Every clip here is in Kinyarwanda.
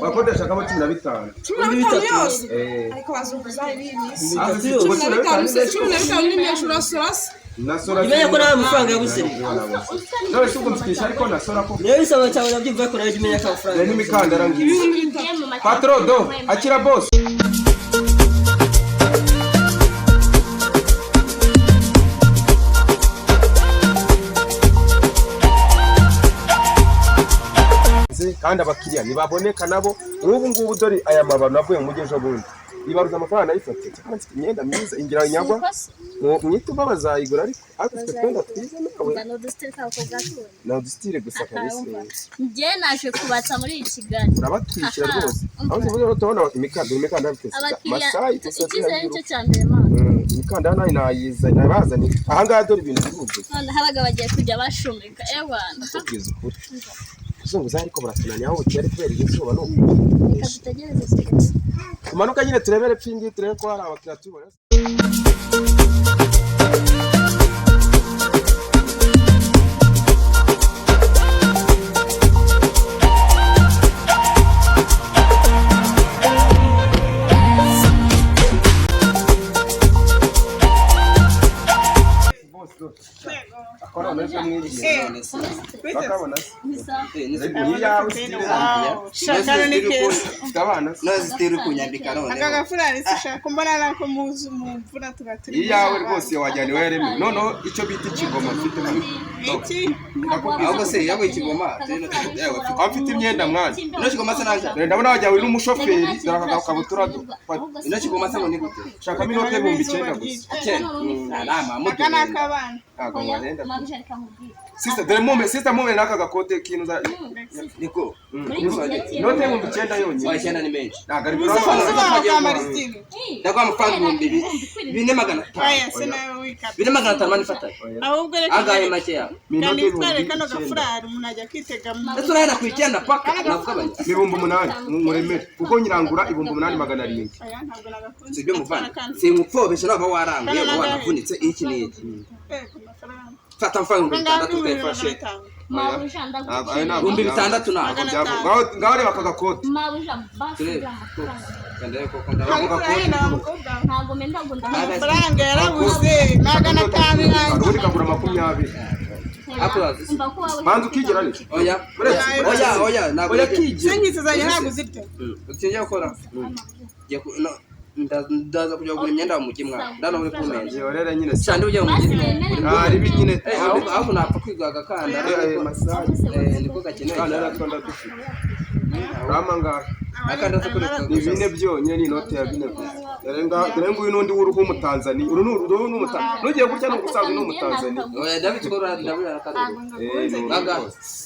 bakodesha kama 15 yose ariko bazunguza ibinisi 15 n'imyashura sorasi nasora imenye ko nawe amafaranga yabuseri nawe shukumfikisha ariko nasora ko niyo bisaba cyane nabyumva ko nawe imenya ko amafaranga ni mikandara ngiye patrodo akira boss kandi abakiriya nibaboneka nabo ubu ngubu dore aya mabano navuye mu mugejo bundi ibaruza amafaranga ayifate kandi imyenda myiza ingira nyagwa mwituba bazayigura ariko afite twenda twiza nawe na dustire gusa kabisa ngiye naje kubatsa muri iki Kigali urabatwikira rwose aho uvuze tubona imikanda afite masayi ikizere cyo cyambere mana imikanda nayo nayiza nabazani aha ngaha dore ibintu bivuze none habaga bagiye kujya bashumika ewana kugeza ukuri uzunguza ariko buratunanya aho cyari kubera izuba no kadutegereze siketse tumanuka nyine turebere pfingi turebe ko hari abakiriya tubona akora neza mwiriye bakabona shakana ni kese tukabana nazitera kunyambika none aka gafurari sishaka mbona nako muzu mumvura tugaturi iyawe rwose wajyane wereme nono icyo bita ikigoma mfite muri iki ahubwo se yawe ikigoma afite imyenda mwana ino kigoma se naje ndabona wajyawe n'umushoferi zarakabutura ino kigoma se ngo ni gute shaka minote 900 gusa nama mutu kana kabana ntago ngenda sister mume naka gakote kintu za niko note 900 yonyine washenda ni menshi ntago ari ndakwa amafaranga 2400 aya se nawe wikapa 2400 manifata ahubwo reka agaye make ya kandi tware kano gafurari umunajya kwitega mu ese urahera kwikenda paka nakugabanya 800 muremere kuko nyirangura 800 aya ntabwo nagakunze sibyo muvana simupfobesha naba warangiye wanavunitse iki niki fata amafaranga 600 tukayifashe mabuja ndaguye ibihumbi 600 nako ngaho reba akagakoti mabuja basi kandeye koko ndavuga ko ntago menda ngo amafaranga yarabuze 500 ubundi kagura 20 akurazi banza ukigera ni oya nako yakigera senyise zanye ntago zirya ukiye gukora ndaza kujya kugura imyenda mu mujyi mwa ndano muri kumenya yorera nyine cyane ujya mu mujyi ari binyine aho napfa kwiga gakanda niko gakeneye kandi aratonda dufite ramanga akanda sokoreka ni bine byonyine ni note ya bine dore nguyu nundi w'uruhu umutanzania uru ni umutanzania nugiye gutya no gusaza no umutanzania oya David kora ndabura nakadego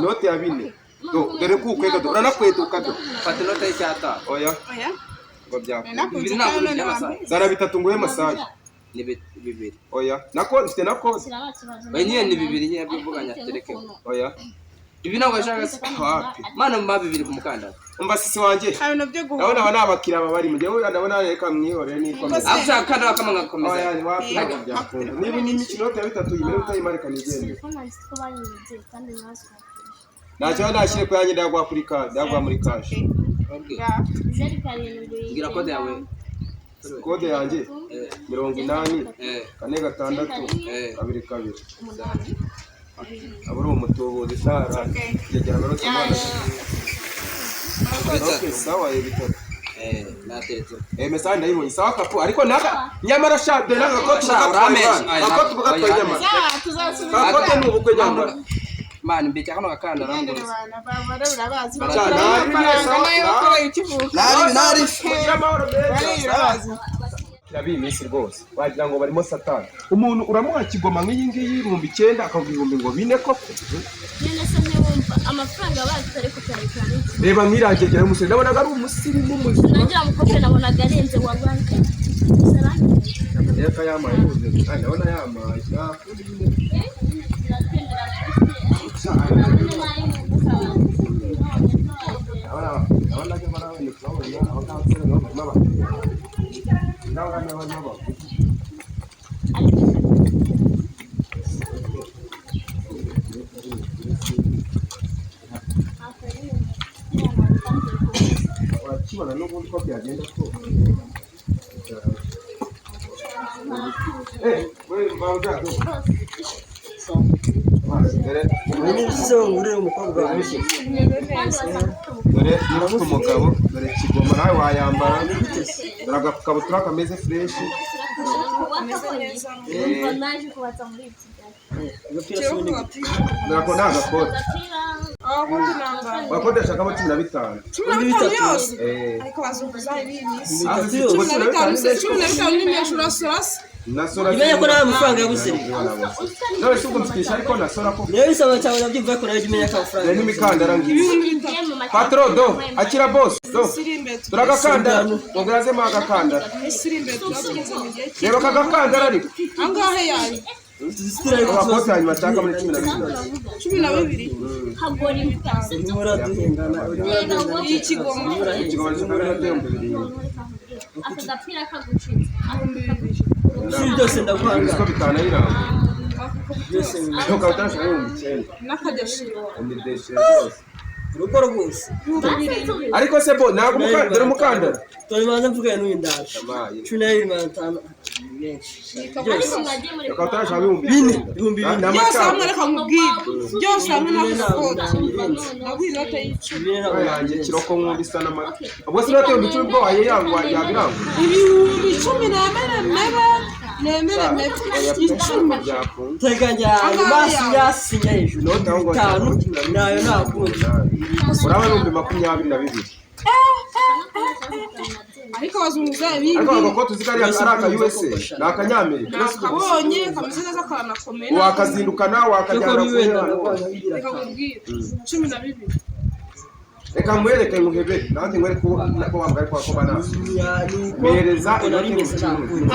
note ya bine dore kukwega uranakweta ukado fata note y'icyata oya ngo byako bibiri ntabwo ni amasaha zara 3 nguye masaje ni bibiri oya nako mfite nako wenye ni bibiri nyine byuvuganya tereke oya ibi ntabwo ashaka hapi mana mu bibiri ku mukanda umva sisi wanje abino byo guha ndabona aba nabakira bari mu gihe ndabona reka mwihore nikomeza afsha kandi bakamanga komeza oya wapi byakunda niba ni imikino ya 3 yimere utayimarika nigende nacyo nashyire ko yanjye ndagwa kuri card ndagwa muri cash ngira kode yawe kode yanjye 80 4 6 2 aburi umutubuzi sara yegera barose mwana sawa yebitoro natetse message ndayibonye sawa kapo ariko naka nyamara shade naka ko tugatwaye nyamara tuzasubira kapo n'ubukwe nyamara mani mbike kano gakanda ngendere bana baba urabazi yabi iminsi rwose wagira ngo barimo satani umuntu uramuha kigoma nk'iyi ngiyi 900 akavuga ngo bine koko nyene se wumva amafaranga bazitare ko cyane cyane reba mwirangegera umusiri ndabona ari umusirimu muzima nagira mukope nabona garenze wa banki reka yamaye ubuze ndabona yamaye kibona n'ubundi ko byagenda ko we mbawujato dore ufite umugabo dore kigoma nawe wayambara dore agakabutura kameze fresh Nako naga kote. Wakodesha kama 15. 15 yose. Ariko bazunguza ibintu. 15 n'imyashura sorasi. Nasora. Ibe yakora amafaranga y'ubusiri. Nawe shuko mfikisha ariko nasora ko. Niyo bisaba cyane nabyumva ko nawe imenya ka amafaranga. Ni mikandara ngiye. Patro do, akira boss. Do. Turagakandara. Mugraze ma gakandara. Isirimbe turakiza mu gihe. Reba kagakandara ariko. Angahe yayi? Zisitira yuko abakozi hanyuma cyaka muri 12. Hagora imitasi. Nimura duhengana. Ikigoma. Ikigoma cy'umurate Akagapira kagucitse. Siri byose ndaguhanga. Ko bitana iranga. Byose Yo kautasha yo mukene. Nakadashiro. Ndideshe rwose. Urugo rwose. Ariko se bo nago mukandara mukandara. Turi manza mvuga n'indaka. 12,500. Kautasha yo bine. Byose hamwe reka nkubwire. Byose hamwe nakufota. Nabwinote y'icumi. yanjye kiroko nkumbi sana ma. Ubwo sinote yo bicumi bwo waye yangwa yabirangwa. Ibihumbi 10 nemere icumi. Teganya basi yasinya hejuru no 5 nayo nakundi. Uraba numbi 22. Ariko bazunguza ibindi. Ariko agako tuzikari araka USA n'akanyamerika. Nakabonye kameze neza kanakomeye. Wakazindukana wakajyana Reka nkubwire. 12. Reka mwereke nguhebe nanjye ngwere ko wambaye kwa bana. Mereza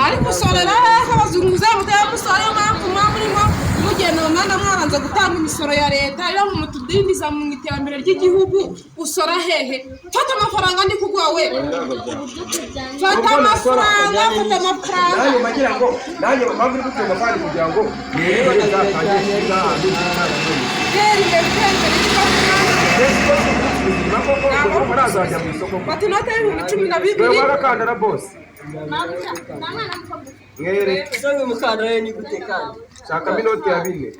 Ariko sorera abazunguza mutaya musore mpamvu mwamurimo mugenda mwana mwaranza gutanga imisoro ya leta ira mu tudindiza mu iterambere ry'igihugu usora hehe fata amafaranga ndi kugwa we fata amafaranga nanjye magira ngo nanjye mpamvu uri gutunga kandi kugira ngo mereza kagenda Bati note y'ibihumbi 12. Barakandara boss. Mwere. Sanga mukandara ni gutekana. Shaka minoti ya 4.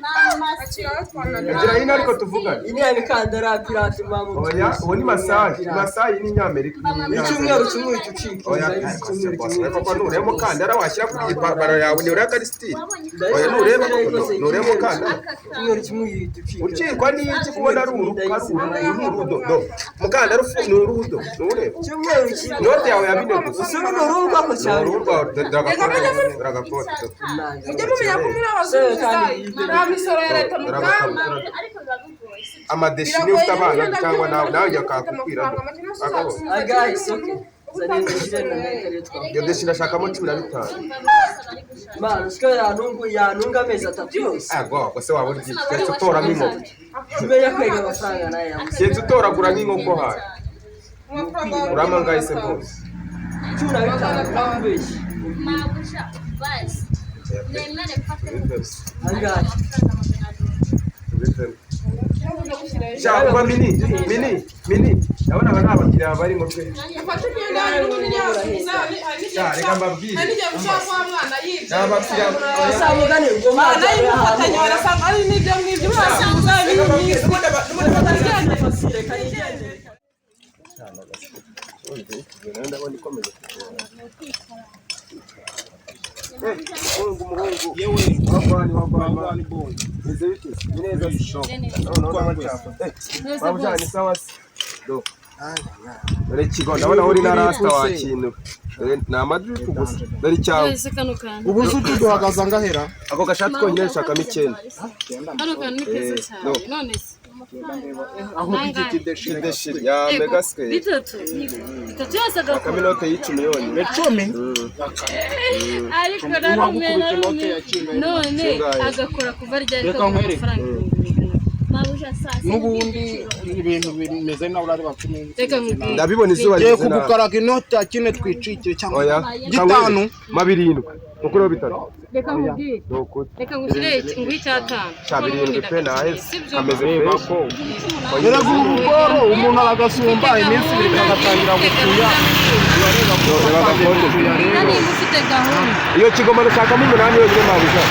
Agira ina ariko tuvugana. Ini ya mikandara pirate mamu. Oya, uwo ni masayi. Masayi ni nyamerika. Icyumweru kimwe cyucika. Oya, icyumweru kwa nuremo kandara washyira kuri ipambaro yawe ni uriya Kristi. Oya nuremo kandara. Icyumweru kimwe cyucika. Ukikwa ni iki kubona ari urudo. Mukandara ufu ni urudo. Nureba. Icyumweru kimwe. Note yawe ya 4 gusa. Usura n'urugo ko cyane. Urugo dragaport. Ujye mumenya ko muri abazunguza nta misoro ya leta mu Rwanda. Amadeshi ni ufite abana cyangwa nawe yakakukwira. Guys, okay. Iyo deshi ndashakamo 15. Man, siko yanunga amezi 3 yose. Ego, se wabona iki tutora nk'inkoko. Tumeya kwega amafaranga naye yamuze. Yenze utoragura nk'inkoko hayi. Urama ngahise bose. 15 bambeshi. Mabusha basi. Nemere Angahe? Shaka mini. Ndabona aba nabakiriya bari mu kwe. Afata imyenda y'umunyarwanda. Reka mbabwire. Ari njye mushaka wa mwana yibye. Nabakiriya. Samugane ngo Mwana yimufatanya barasanga ari n'ibyo mwibyo basanguza ibintu. Ndabona ikomeza umuhungu yewe wagwani bongo nize bite neza sho no machafu babujani sawa do dore kigo ndabona uri na rasta wa kintu na madrid kugusa dore cyawe ubu zutu duhagaza ngahera ako gashati konyine shaka mikenda Hano kan ni pesa cyane none aho igiti deshi ya mega scale bitatu yose agakora kaminote y'icumi yonyine 10 ariko narumena none agakora kuva ryari ko amafaranga n'ubundi ibintu bimeze nawe urareba kumenya reka nkubwire ndabibona izuba ngiye rimeze nabi kugukaraga inoti ya kine twicikire cyangwa oya gitanu mabirindwi kuko rero bitatu reka nkubwire dokute reka ngushyire nguhe icyatanu birindwi pe naheze kameze reba fresh ko erega urugoro umuntu aragasumba iminsi ibiri agatangira gutuya urareba ko gakonje niba ufite gahunda iyo kigoma nashakamo umunani yonyine mabija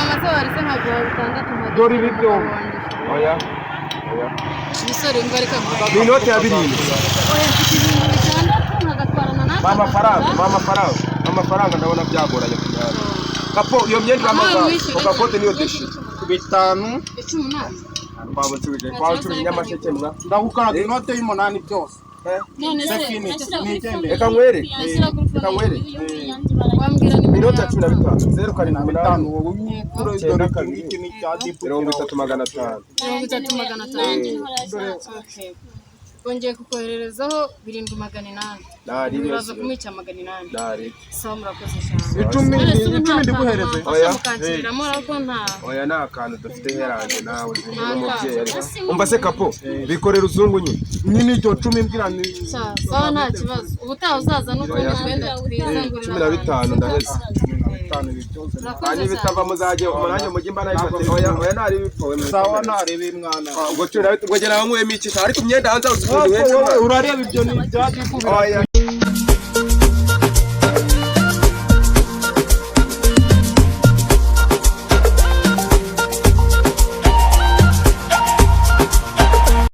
amaze warese ntabwo bitandatu dore ibi byombi oya umusore ngo reka ni inoti ya birindwi oya mfite ibintu bitandatu nkagatwarana natwe amafaranga ndabona byagoranye kunyara kapo iyo myenda y'amaza ku gakote niyo deshi bitanu 18 twabutuje nyamasheke mwa ndagukaraga inote y'umunani byose none se reka ngwere wambwira ni inoti ya 15 0 karindwi bitanu umunani wowe unyekure dore ko iki ni cya dipu 35,500 okay bongeye kukohererezaho 7,800 uraza kumwica 800 nari sawa murakoze cyane icumi ndiguhereze oya mukanshyiramo ariko nta oya nta kantu dufite heranje nawe n'umubyeyi ariko umva se kapo bikorera uzungu nyine nyine icyo cumi mbwira ni sawa nta kibazo ubutaha uzaza n'utundi twenda twiza ngurira 15 ndaheze bitanu ibi byose kandi bitava muzajye umunanye mujye mbana ifate oya nari bipfowe sawa narebe mwana ubwo cyo nawe ubwo gera nkwemo iki ariko imyenda hanze uzifunze urareba ibyo ni bya dipu oya